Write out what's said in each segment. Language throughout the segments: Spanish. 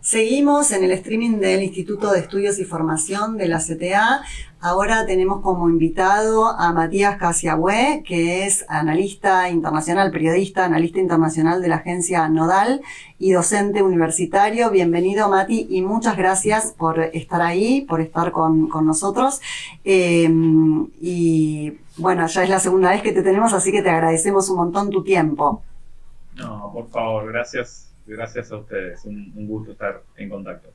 Seguimos en el streaming del Instituto de Estudios y Formación de la CTA. Ahora tenemos como invitado a Matías Casiagüe, que es analista internacional, periodista, analista internacional de la agencia Nodal y docente universitario. Bienvenido, Mati, y muchas gracias por estar ahí, por estar con nosotros. Y bueno, ya es la segunda vez que te tenemos, así que te agradecemos un montón tu tiempo. No, por favor, gracias a ustedes. Un gusto estar en contacto.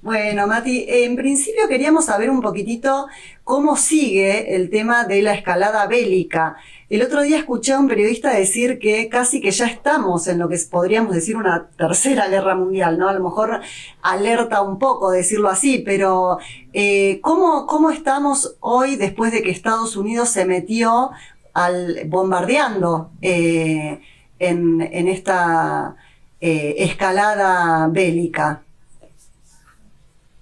Bueno, Mati, en principio queríamos saber un poquitito cómo sigue el tema de la escalada bélica. El otro día escuché a un periodista decir que casi que ya estamos en lo que podríamos decir una tercera guerra mundial, ¿no? A lo mejor alerta un poco decirlo así, pero ¿cómo estamos hoy después de que Estados Unidos se metió bombardeando en esta escalada bélica?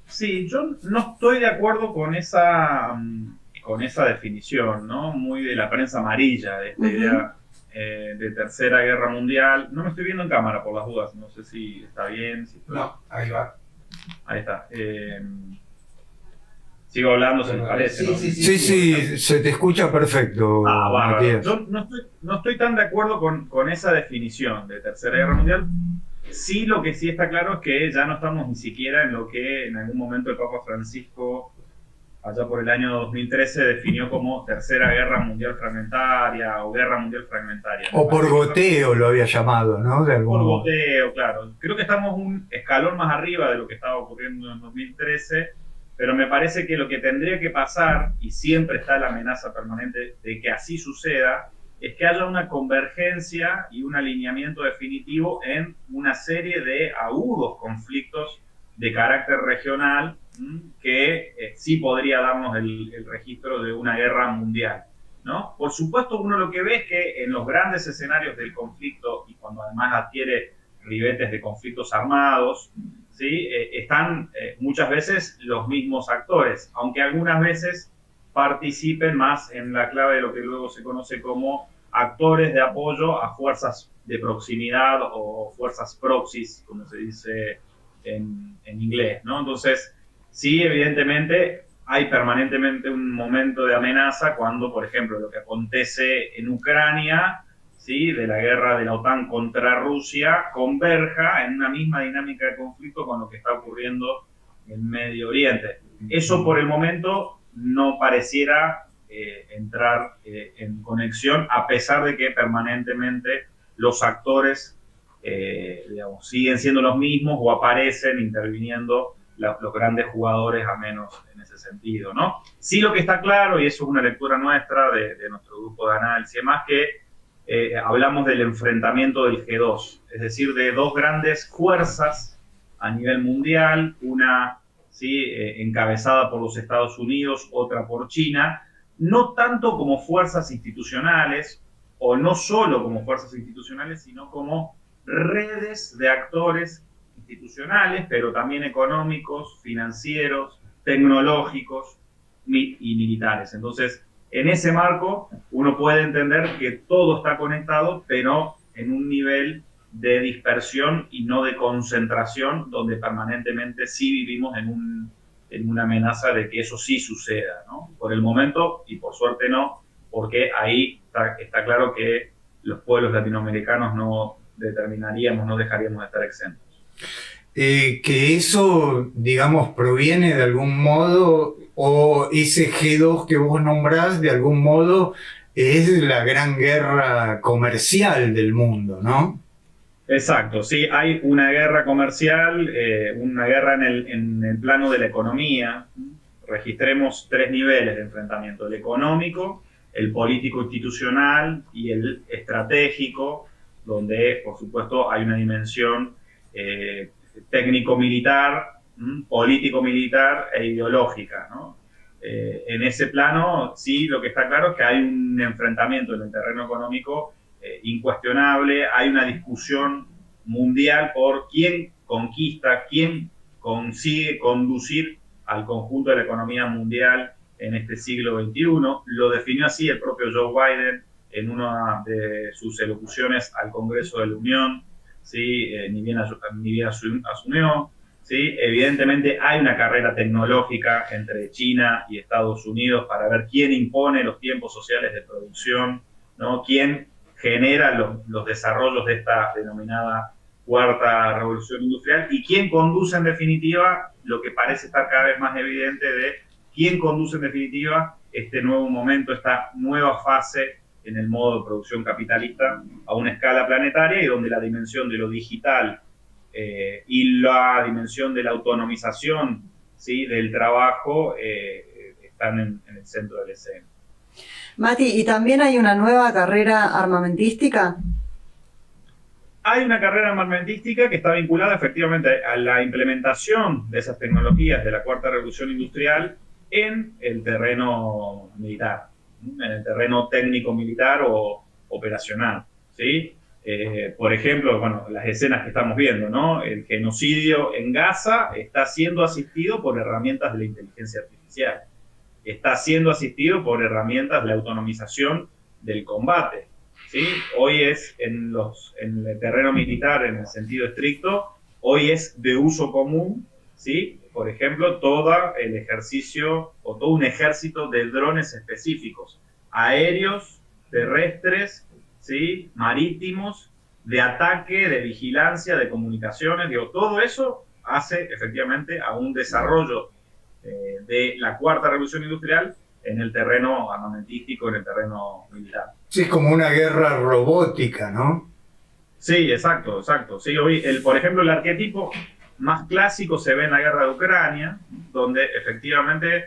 Sí, yo no estoy de acuerdo con esa definición, ¿no? Muy de la prensa amarilla, de esta idea de tercera guerra mundial. No me estoy viendo en cámara por las dudas, no sé si está bien. No, ahí va. Ahí está. Sigo hablando, se me parece, ¿no? Sí, se te escucha perfecto, Matías. Yo no estoy tan de acuerdo con esa definición de tercera guerra mundial. Sí, lo que sí está claro es que ya no estamos ni siquiera en lo que en algún momento el Papa Francisco, allá por el año 2013, definió como tercera guerra mundial fragmentaria o guerra mundial fragmentaria. O por goteo lo había llamado, ¿no? De algún por modo. goteo, claro. Creo que estamos un escalón más arriba de lo que estaba ocurriendo en 2013, pero me parece que lo que tendría que pasar, y siempre está la amenaza permanente de que así suceda, es que haya una convergencia y un alineamiento definitivo en una serie de agudos conflictos de carácter regional que sí podría darnos el registro de una guerra mundial, ¿no? Por supuesto, uno lo que ve es que en los grandes escenarios del conflicto, y cuando además adquiere ribetes de conflictos armados, ¿sí? Están muchas veces los mismos actores, aunque algunas veces participen más en la clave de lo que luego se conoce como actores de apoyo a fuerzas de proximidad o fuerzas proxies, como se dice en inglés, ¿no? Entonces, sí, evidentemente hay permanentemente un momento de amenaza cuando, por ejemplo, lo que acontece en Ucrania, ¿sí? De la guerra de la OTAN contra Rusia, converja en una misma dinámica de conflicto con lo que está ocurriendo en Medio Oriente. Eso por el momento no pareciera entrar en conexión, a pesar de que permanentemente los actores digamos, siguen siendo los mismos o aparecen interviniendo los grandes jugadores, a menos en ese sentido, ¿no? Sí, lo que está claro, y eso es una lectura nuestra de nuestro grupo de análisis, es más que hablamos del enfrentamiento del G2, es decir, de dos grandes fuerzas a nivel mundial, una ¿sí? Encabezada por los Estados Unidos, otra por China, no tanto como fuerzas institucionales, o no solo como fuerzas institucionales, sino como redes de actores institucionales, pero también económicos, financieros, tecnológicos y militares. Entonces, en ese marco, uno puede entender que todo está conectado, pero en un nivel de dispersión y no de concentración, donde permanentemente sí vivimos en una amenaza de que eso sí suceda, ¿no? Por el momento, y por suerte no, porque ahí está claro que los pueblos latinoamericanos no dejaríamos de estar exentos. Que eso, digamos, proviene de algún modo, o ese G2 que vos nombrás, de algún modo, es la gran guerra comercial del mundo, ¿no? Exacto, sí, hay una guerra comercial, una guerra en el plano de la economía. Registremos tres niveles de enfrentamiento: el económico, el político institucional y el estratégico, donde, por supuesto, hay una dimensión técnico-militar, político-militar e ideológica, ¿no? En ese plano, sí, lo que está claro es que hay un enfrentamiento en el terreno económico incuestionable, hay una discusión mundial por quién conquista, quién consigue conducir al conjunto de la economía mundial en este siglo XXI. Lo definió así el propio Joe Biden en una de sus elocuciones al Congreso de la Unión, ¿sí? Ni bien asumió. ¿sí? Evidentemente hay una carrera tecnológica entre China y Estados Unidos para ver quién impone los tiempos sociales de producción, ¿no? Quién genera los desarrollos de esta denominada cuarta revolución industrial y quién conduce en definitiva lo que parece estar cada vez más evidente de quién conduce en definitiva este nuevo momento, esta nueva fase en el modo de producción capitalista a una escala planetaria y donde la dimensión de lo digital y la dimensión de la autonomización, ¿sí?, del trabajo están en el centro del escenario. Mati, ¿y también hay una nueva carrera armamentística? Hay una carrera armamentística que está vinculada efectivamente a la implementación de esas tecnologías de la cuarta revolución industrial en el terreno militar, en el terreno técnico-militar o operacional, ¿sí? Por ejemplo, bueno, las escenas que estamos viendo, ¿no? El genocidio en Gaza está siendo asistido por herramientas de la inteligencia artificial, está siendo asistido por herramientas de la autonomización del combate, ¿sí? Hoy es en el terreno militar, en el sentido estricto, hoy es de uso común, ¿sí? Por ejemplo, todo el ejercicio o todo un ejército de drones específicos, aéreos, terrestres, ¿sí?, marítimos, de ataque, de vigilancia, de comunicaciones, digo, todo eso hace efectivamente a un desarrollo de la cuarta revolución industrial en el terreno armamentístico, en el terreno militar. Sí, es como una guerra robótica, ¿no? Sí, exacto, exacto. Sí, hoy, por ejemplo, el arquetipo más clásico se ve en la guerra de Ucrania, donde efectivamente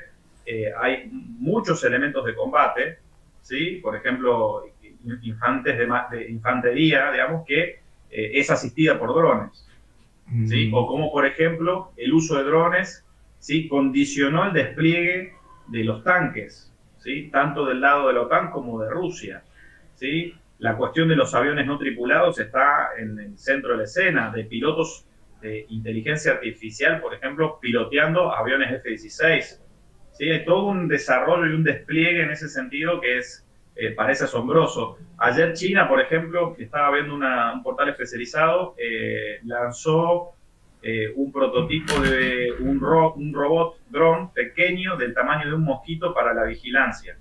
hay muchos elementos de combate, ¿sí? Por ejemplo, infantes de infantería, digamos, que es asistida por drones, ¿sí? O como, por ejemplo, el uso de drones, ¿sí?, condicionó el despliegue de los tanques, ¿sí?, tanto del lado de la OTAN como de Rusia, ¿sí? La cuestión de los aviones no tripulados está en el centro de la escena, de pilotos de inteligencia artificial, por ejemplo, piloteando aviones F-16. ¿Sí? Hay todo un desarrollo y un despliegue en ese sentido que parece asombroso. Ayer China, por ejemplo, estaba viendo un portal especializado, lanzó un prototipo de un robot dron pequeño del tamaño de un mosquito para la vigilancia,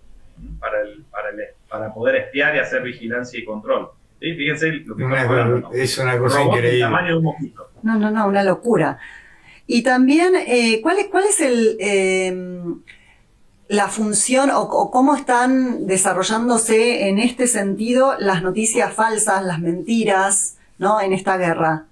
para poder espiar y hacer vigilancia y control. ¿Sí? Fíjense lo que estamos hablando, ¿no? Es una cosa robot increíble. Del tamaño de un mosquito. No, una locura. Y también, ¿cuál es la función o cómo están desarrollándose en este sentido las noticias falsas, las mentiras, ¿no?, en esta guerra?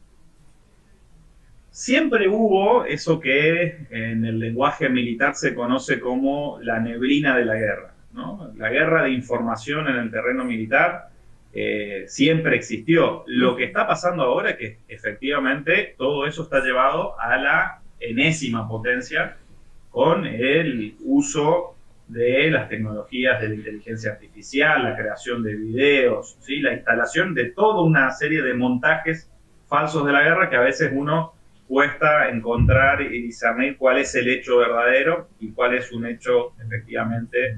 Siempre hubo eso que en el lenguaje militar se conoce como la neblina de la guerra, ¿no? La guerra de información en el terreno militar siempre existió. Lo que está pasando ahora es que efectivamente todo eso está llevado a la enésima potencia con el uso de las tecnologías de la inteligencia artificial, la creación de videos, ¿sí?, la instalación de toda una serie de montajes falsos de la guerra que a veces uno cuesta encontrar y discernir cuál es el hecho verdadero y cuál es un hecho efectivamente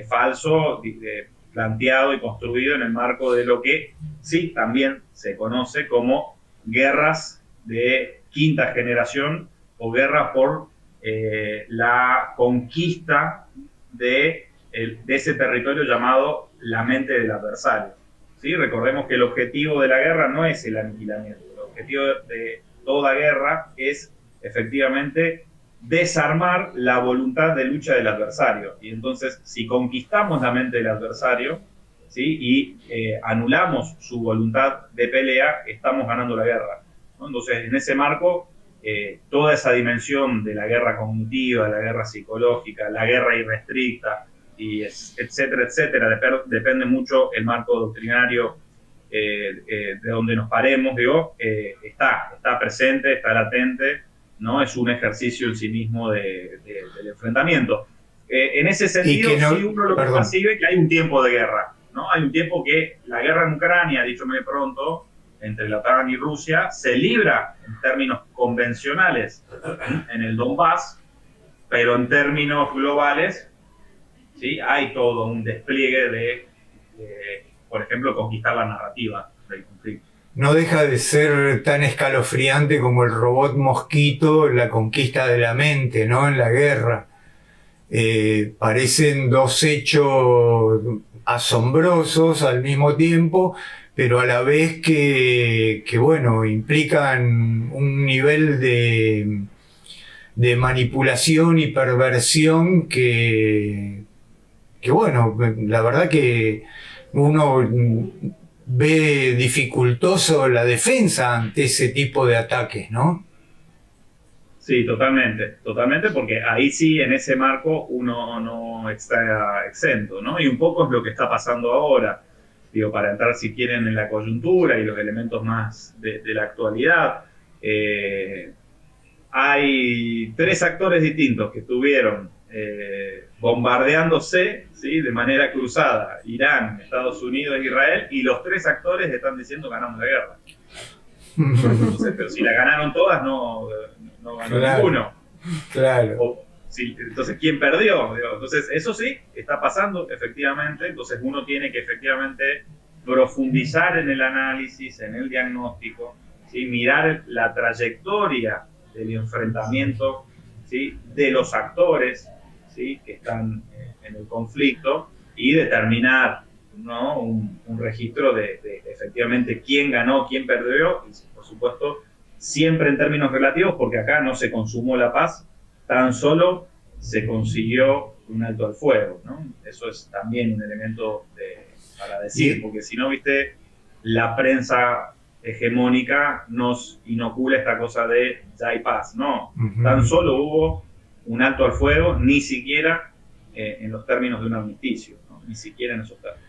falso, planteado y construido en el marco de lo que sí también se conoce como guerras de quinta generación o guerras por la conquista de ese territorio llamado la mente del adversario. ¿Sí? Recordemos que el objetivo de la guerra no es el aniquilamiento, el objetivo de toda guerra es efectivamente desarmar la voluntad de lucha del adversario. Y entonces, si conquistamos la mente del adversario, ¿sí?, y anulamos su voluntad de pelea, estamos ganando la guerra, ¿no? Entonces, en ese marco, toda esa dimensión de la guerra cognitiva, la guerra psicológica, la guerra irrestricta, y etcétera, etcétera, depende mucho el marco doctrinario de donde nos paremos, digo, está presente, está latente, ¿no? Es un ejercicio en sí mismo del enfrentamiento. En ese sentido, sí uno lo que percibe que hay un tiempo de guerra, ¿no? Hay un tiempo que la guerra en Ucrania, dicho muy pronto, entre la OTAN y Rusia, se libra en términos convencionales en el Donbass, pero en términos globales, ¿sí?, hay todo un despliegue de por ejemplo, conquistar la narrativa del conflicto. no deja de ser tan escalofriante como el robot mosquito, la conquista de la mente, ¿no? En la guerra. Parecen dos hechos asombrosos al mismo tiempo, pero a la vez que bueno, implican un nivel de manipulación y perversión que bueno, la verdad que uno ve dificultoso la defensa ante ese tipo de ataques, ¿no? Sí, totalmente, porque ahí sí, en ese marco, uno no está exento, ¿no? Y un poco es lo que está pasando ahora, digo, para entrar, si quieren, en la coyuntura y los elementos más de la actualidad. Hay tres actores distintos que estuvieron bombardeándose, ¿sí?, de manera cruzada: Irán, Estados Unidos e Israel, y los tres actores están diciendo ganamos la guerra. Entonces, pero si la ganaron todas, no ganó ninguno. Claro. Entonces, ¿quién perdió? Entonces, eso sí está pasando, efectivamente. Entonces, uno tiene que efectivamente profundizar en el análisis, en el diagnóstico, ¿sí?, mirar la trayectoria del enfrentamiento, ¿sí?, de los actores, ¿sí?, que están en el conflicto, y determinar, ¿no?, un registro de efectivamente quién ganó, quién perdió, y por supuesto siempre en términos relativos, porque acá no se consumó la paz, tan solo se consiguió un alto al fuego, ¿no? Eso es también un elemento para decir, porque si no, viste, la prensa hegemónica nos inocula esta cosa de ya hay paz. No, tan solo hubo un alto al fuego, ni siquiera en los términos de un armisticio, ¿no? Ni siquiera en esos términos.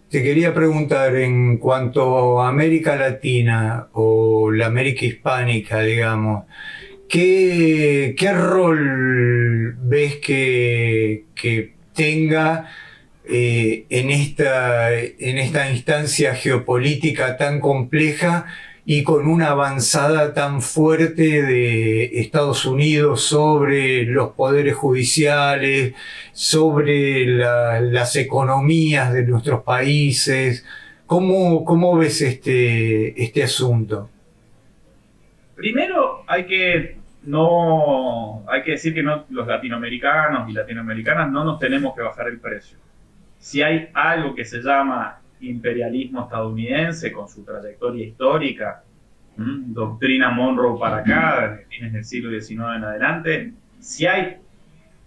Te quería preguntar, en cuanto a América Latina o la América hispánica, digamos, ¿qué rol ves que tenga en esta instancia geopolítica tan compleja y con una avanzada tan fuerte de Estados Unidos sobre los poderes judiciales, sobre las economías de nuestros países? ¿Cómo ves este asunto? Primero hay que decir que los latinoamericanos y latinoamericanas no nos tenemos que bajar el precio. Si hay algo que se llama imperialismo estadounidense con su trayectoria histórica, doctrina Monroe para acá, desde fines del siglo XIX en adelante, si hay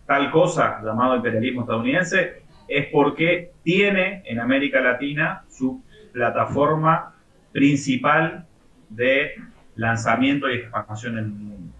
tal cosa llamado imperialismo estadounidense, es porque tiene en América Latina su plataforma principal de lanzamiento y expansión en el mundo.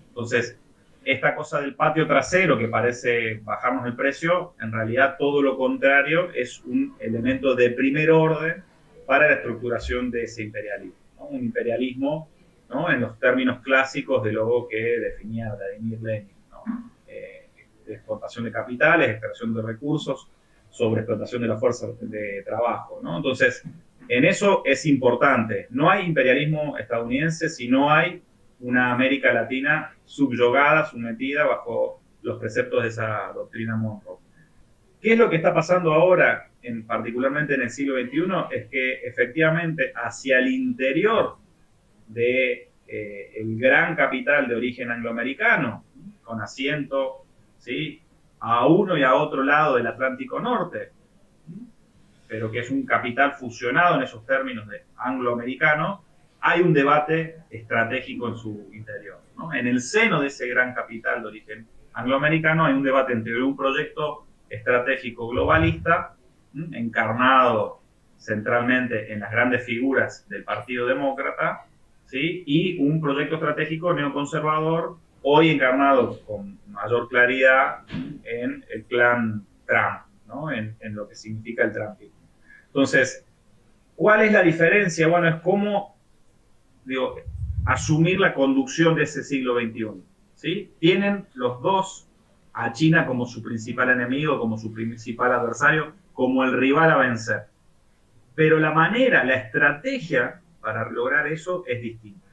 Entonces, esta cosa del patio trasero que parece bajarnos el precio, en realidad todo lo contrario, es un elemento de primer orden para la estructuración de ese imperialismo, ¿no? Un imperialismo, ¿no?, en los términos clásicos de lo que definía Vladimir Lenin, ¿no? De exportación de capitales, extracción de recursos, sobreexplotación de la fuerza de trabajo, ¿no? Entonces, en eso es importante. No hay imperialismo estadounidense si no hay una América Latina subyugada, sometida bajo los preceptos de esa doctrina Monroe. ¿Qué es lo que está pasando ahora, particularmente en el siglo XXI? Es que efectivamente hacia el interior de el gran capital de origen angloamericano, con asiento, ¿sí?, a uno y a otro lado del Atlántico Norte, pero que es un capital fusionado en esos términos de angloamericano, hay un debate estratégico en su interior, ¿no? En el seno de ese gran capital de origen angloamericano hay un debate entre un proyecto estratégico globalista, encarnado centralmente en las grandes figuras del Partido Demócrata, ¿sí?, y un proyecto estratégico neoconservador, hoy encarnado con mayor claridad en el clan Trump, ¿no?, en lo que significa el trumpismo. Entonces, ¿cuál es la diferencia? Bueno, es cómo, asumir la conducción de ese siglo XXI, ¿sí? Tienen los dos a China como su principal enemigo, como su principal adversario, como el rival a vencer. Pero la manera, la estrategia para lograr eso es distinta.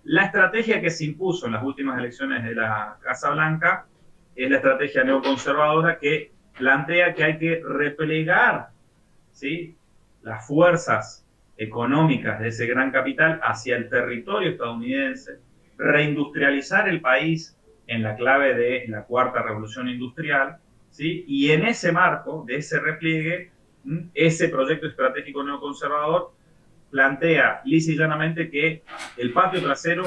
La estrategia que se impuso en las últimas elecciones de la Casa Blanca es la estrategia neoconservadora que plantea que hay que replegar, ¿sí?, las fuerzas económicas de ese gran capital hacia el territorio estadounidense, reindustrializar el país en la clave de la cuarta revolución industrial, ¿sí? Y en ese marco, de ese repliegue, ese proyecto estratégico neoconservador plantea lisa y llanamente que el patio trasero,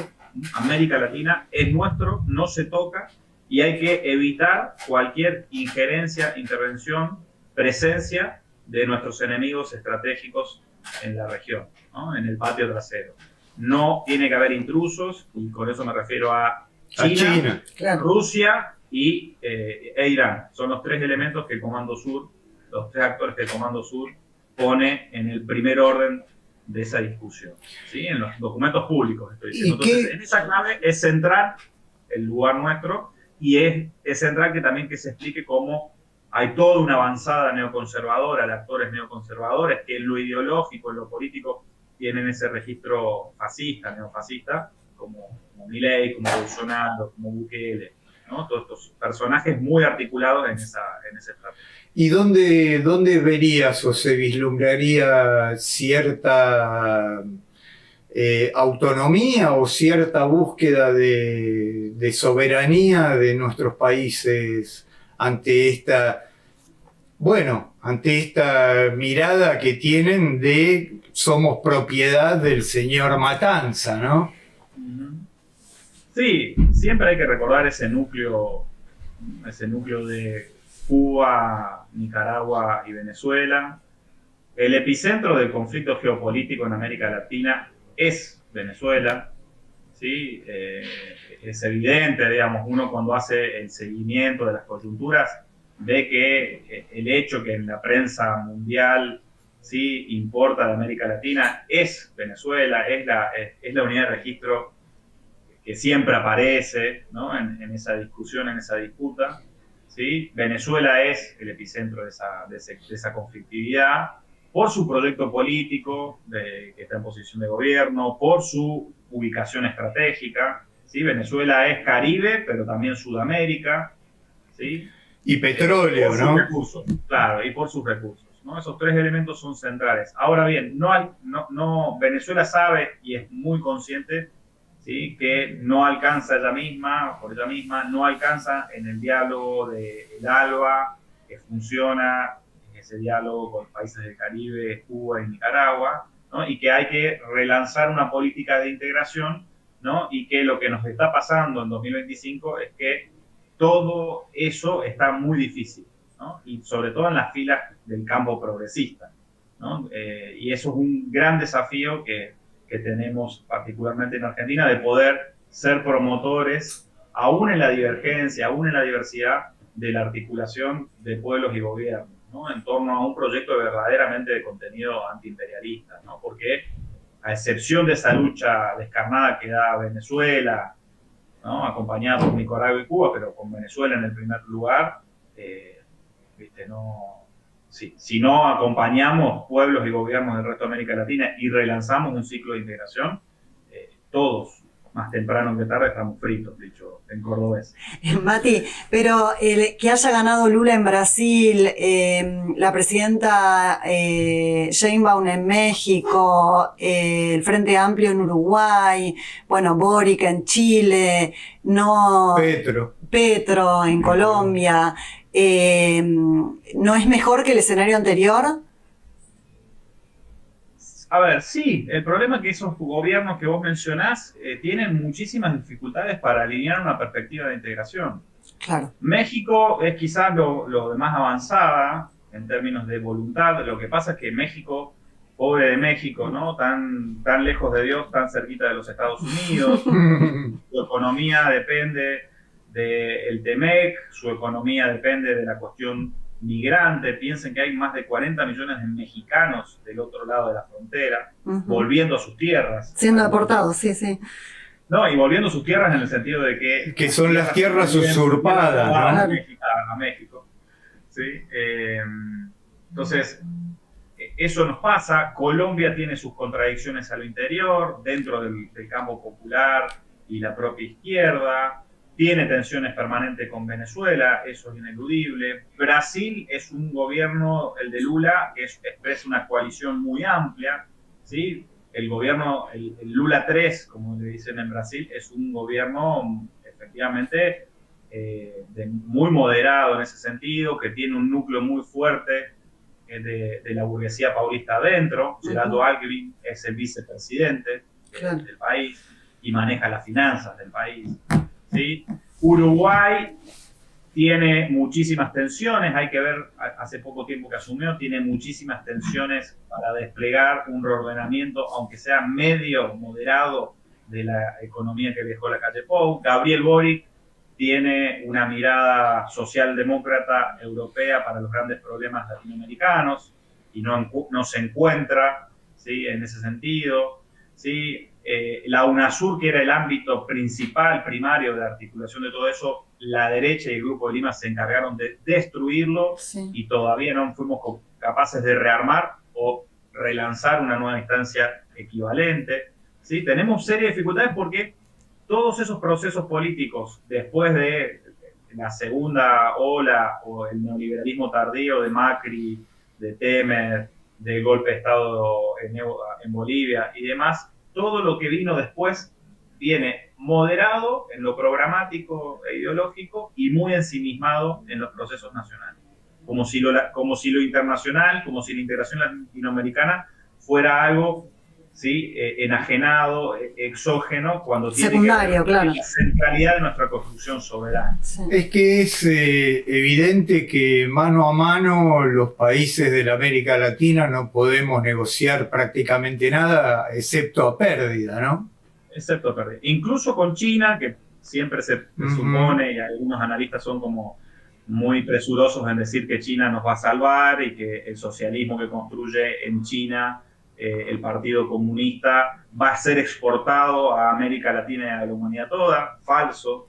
América Latina, es nuestro, no se toca y hay que evitar cualquier injerencia, intervención, presencia de nuestros enemigos estratégicos en la región, ¿no? En el patio trasero. No tiene que haber intrusos, y con eso me refiero a China, claro. Rusia e Irán. Son los tres elementos que el Comando Sur, los tres actores que el Comando Sur pone en el primer orden de esa discusión, ¿sí? En los documentos públicos estoy diciendo. Entonces, en esa clave es central el lugar nuestro y es central que también que se explique cómo hay toda una avanzada neoconservadora de actores neoconservadores que en lo ideológico, en lo político, tienen ese registro fascista, neofascista, como Milei, como Bolsonaro, como Bukele, ¿no? Todos estos personajes muy articulados en esa estrategia. ¿Y dónde verías o se vislumbraría cierta autonomía o cierta búsqueda de soberanía de nuestros países ante esta mirada que tienen de somos propiedad del señor Matanza, ¿no? Sí, siempre hay que recordar ese núcleo de Cuba, Nicaragua y Venezuela. El epicentro del conflicto geopolítico en América Latina es Venezuela, ¿sí? Es evidente, digamos, uno cuando hace el seguimiento de las coyunturas ve que el hecho que en la prensa mundial sí importa de América Latina es Venezuela, es la unidad de registro que siempre aparece, ¿no? en esa discusión, en esa disputa. ¿Sí? Venezuela es el epicentro de esa conflictividad por su proyecto político que está en posición de gobierno, por su ubicación estratégica. ¿Sí? Venezuela es Caribe, pero también Sudamérica. ¿Sí? Y petróleo, por ¿no? Sus recursos, claro, y por sus recursos, ¿no? Esos tres elementos son centrales. Ahora bien, Venezuela sabe y es muy consciente, ¿sí? Que no alcanza por ella misma, no alcanza en el diálogo del ALBA, que funciona en ese diálogo con países del Caribe, Cuba y Nicaragua, ¿no? Y que hay que relanzar una política de integración, ¿no? Y que lo que nos está pasando en 2025 es que todo eso está muy difícil, ¿no? Y sobre todo en las filas del campo progresista, ¿no? Y eso es un gran desafío que tenemos particularmente en Argentina, de poder ser promotores, aún en la divergencia, aún en la diversidad, de la articulación de pueblos y gobiernos, ¿no? En torno a un proyecto verdaderamente de contenido antiimperialista, ¿no? Porque a excepción de esa lucha descarnada que da Venezuela, ¿no? Acompañada por Nicaragua y Cuba, pero con Venezuela en el primer lugar, si no acompañamos pueblos y gobiernos del resto de América Latina y relanzamos un ciclo de integración, todos, más temprano que tarde, estamos fritos, dicho en cordobés. Mati, pero que haya ganado Lula en Brasil, la presidenta Sheinbaum en México, el Frente Amplio en Uruguay, bueno, Boric en Chile, Petro en Colombia, ¿no es mejor que el escenario anterior? A ver, sí, el problema es que esos gobiernos que vos mencionás tienen muchísimas dificultades para alinear una perspectiva de integración. Claro. México es quizás lo de más avanzada en términos de voluntad. Lo que pasa es que México, pobre de México, ¿no? Tan lejos de Dios, tan cerquita de los Estados Unidos, su economía depende del TEMEC, su economía depende de la cuestión migrante. Piensen que hay más de 40 millones de mexicanos del otro lado de la frontera, volviendo a sus tierras. Siendo deportados, sí. No, y volviendo a sus tierras en el sentido de que son las tierras usurpadas, ¿no? A México. ¿Sí? Entonces, eso nos pasa. Colombia tiene sus contradicciones a lo interior, dentro del campo popular y la propia izquierda. Tiene tensiones permanentes con Venezuela, eso es ineludible. Brasil es un gobierno, el de Lula, que expresa una coalición muy amplia, ¿sí? El gobierno, el Lula 3, como le dicen en Brasil, es un gobierno efectivamente muy moderado en ese sentido, que tiene un núcleo muy fuerte de la burguesía paulista adentro. Geraldo Alckmin es el vicepresidente del país y maneja las finanzas del país, ¿sí? Uruguay tiene muchísimas tensiones, hay que ver, hace poco tiempo que asumió, tiene muchísimas tensiones para desplegar un reordenamiento, aunque sea medio moderado, de la economía que dejó la calle Pou. Gabriel Boric tiene una mirada socialdemócrata europea para los grandes problemas latinoamericanos y no se encuentra, ¿sí?, en ese sentido, ¿sí? La UNASUR, que era el ámbito principal, primario de articulación de todo eso, la derecha y el Grupo de Lima se encargaron de destruirlo, sí, y todavía no fuimos capaces de rearmar o relanzar una nueva instancia equivalente, ¿sí? Tenemos serias dificultades porque todos esos procesos políticos, después de la segunda ola o el neoliberalismo tardío de Macri, de Temer, del golpe de Estado en Bolivia y demás, todo lo que vino después viene moderado en lo programático e ideológico y muy ensimismado en los procesos nacionales. Como si lo internacional, como si la integración latinoamericana fuera algo, ¿sí?, enajenado, exógeno, cuando tiene secundario, que ver claro, la centralidad de nuestra construcción soberana. Sí. Es que es evidente que mano a mano los países de la América Latina no podemos negociar prácticamente nada, excepto a pérdida, ¿no? Excepto a pérdida. Incluso con China, que siempre se supone, y algunos analistas son como muy presurosos en decir que China nos va a salvar y que el socialismo que construye en China el Partido Comunista va a ser exportado a América Latina y a la humanidad toda. Falso.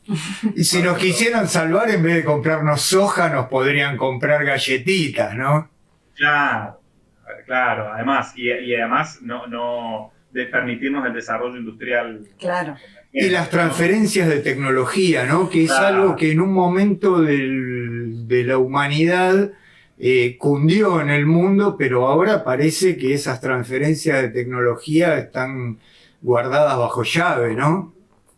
Y si nos quisieran salvar, en vez de comprarnos soja, nos podrían comprar galletitas, ¿no? Claro, claro. Además, y además no de permitirnos el desarrollo industrial. Claro. Y las transferencias de tecnología, ¿no? Que es algo que en un momento de la humanidad cundió en el mundo, pero ahora parece que esas transferencias de tecnología están guardadas bajo llave, ¿no?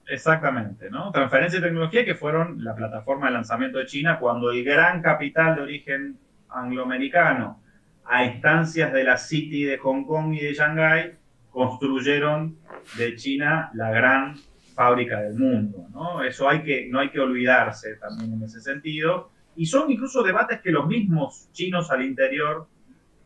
Exactamente, ¿no? Transferencias de tecnología que fueron la plataforma de lanzamiento de China cuando el gran capital de origen angloamericano, a instancias de la City de Hong Kong y de Shanghái, construyeron de China la gran fábrica del mundo, ¿no? Eso no hay que olvidarse también en ese sentido. Y son incluso debates que los mismos chinos al interior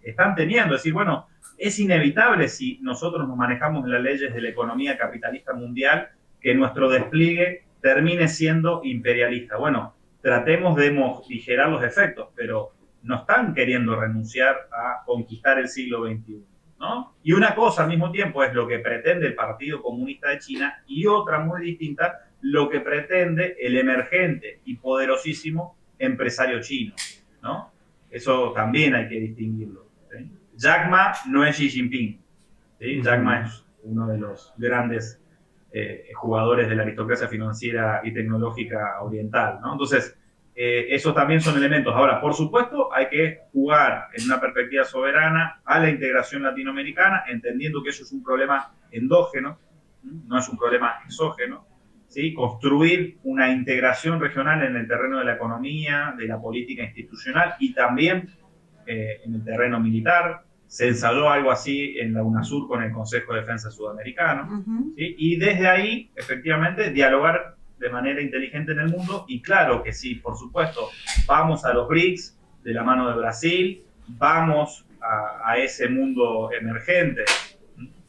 están teniendo. Es decir, bueno, es inevitable si nosotros nos manejamos en las leyes de la economía capitalista mundial que nuestro despliegue termine siendo imperialista. Bueno, tratemos de morigerar los efectos, pero no están queriendo renunciar a conquistar el siglo XXI, ¿no? Y una cosa al mismo tiempo es lo que pretende el Partido Comunista de China y otra muy distinta, lo que pretende el emergente y poderosísimo empresario chino, ¿no? Eso también hay que distinguirlo, ¿sí? Jack Ma no es Xi Jinping, ¿sí? Jack Ma es uno de los grandes jugadores de la aristocracia financiera y tecnológica oriental, ¿no? Entonces, esos también son elementos. Ahora, por supuesto, hay que jugar en una perspectiva soberana a la integración latinoamericana, entendiendo que eso es un problema endógeno, no es un problema exógeno, ¿sí? Construir una integración regional en el terreno de la economía, de la política institucional y también en el terreno militar. Se ensayó algo así en la UNASUR con el Consejo de Defensa Sudamericano, ¿sí? Y desde ahí, efectivamente, dialogar de manera inteligente en el mundo. Y claro que sí, por supuesto, vamos a los BRICS de la mano de Brasil, vamos a ese mundo emergente,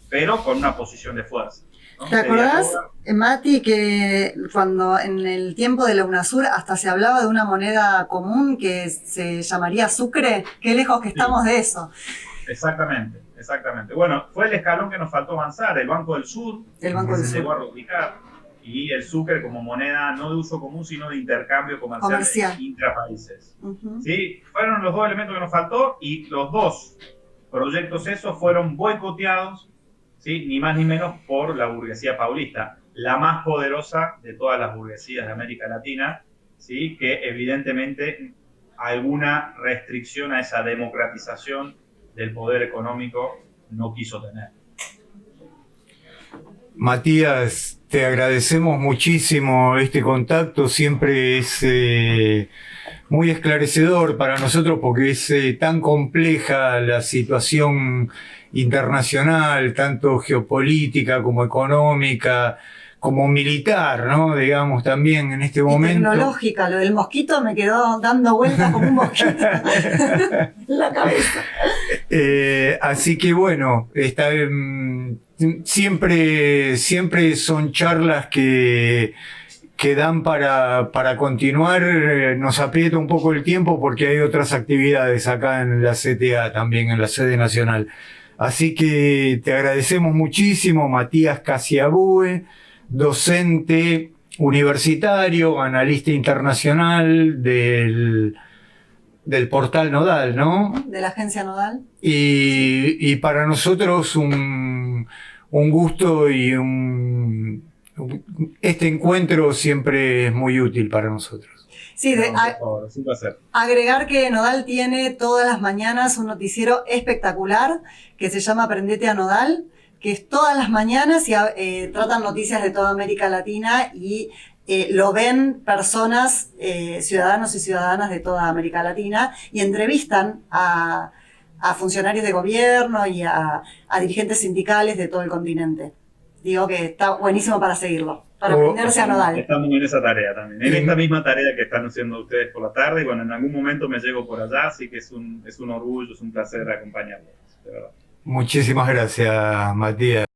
pero con una posición de fuerza, ¿no? ¿Te acordás, Mati, que cuando en el tiempo de la UNASUR hasta se hablaba de una moneda común que se llamaría Sucre? Qué lejos que estamos de eso. Exactamente, exactamente. Bueno, fue el escalón que nos faltó avanzar, el Banco del Sur, el Banco del se Sur llegó a reubicar, y el Sucre como moneda no de uso común, sino de intercambio comercial. Intrapaíses. ¿Sí? Fueron los dos elementos que nos faltó, y los dos proyectos esos fueron boicoteados, ¿sí?, ni más ni menos por la burguesía paulista, la más poderosa de todas las burguesías de América Latina, ¿sí?, que evidentemente alguna restricción a esa democratización del poder económico no quiso tener. Matías, te agradecemos muchísimo este contacto, siempre es muy esclarecedor para nosotros porque es tan compleja la situación internacional, tanto geopolítica como económica, como militar, ¿no? Digamos, también en este Y momento. tecnológica, lo del mosquito me quedó dando vueltas como un mosquito en la cabeza. Así que bueno, siempre son charlas que dan para continuar. Nos aprieta un poco el tiempo porque hay otras actividades acá en la CTA, también en la sede nacional. Así que te agradecemos muchísimo, Matías Casiabue, docente universitario, analista internacional del portal Nodal, ¿no? De la agencia Nodal. Y para nosotros un gusto y este encuentro siempre es muy útil para nosotros. Sí, No, por favor, es un placer. agregar que Nodal tiene todas las mañanas un noticiero espectacular que se llama Prendete a Nodal, que es todas las mañanas y tratan noticias de toda América Latina y lo ven personas, ciudadanos y ciudadanas de toda América Latina y entrevistan a funcionarios de gobierno y a dirigentes sindicales de todo el continente. Digo que está buenísimo para seguirlo, para aprenderse a Nodal. Estamos en esa tarea también, en esta misma tarea que están haciendo ustedes por la tarde, y bueno, en algún momento me llego por allá, así que es un orgullo, es un placer acompañarlos, de verdad. Muchísimas gracias, Matías.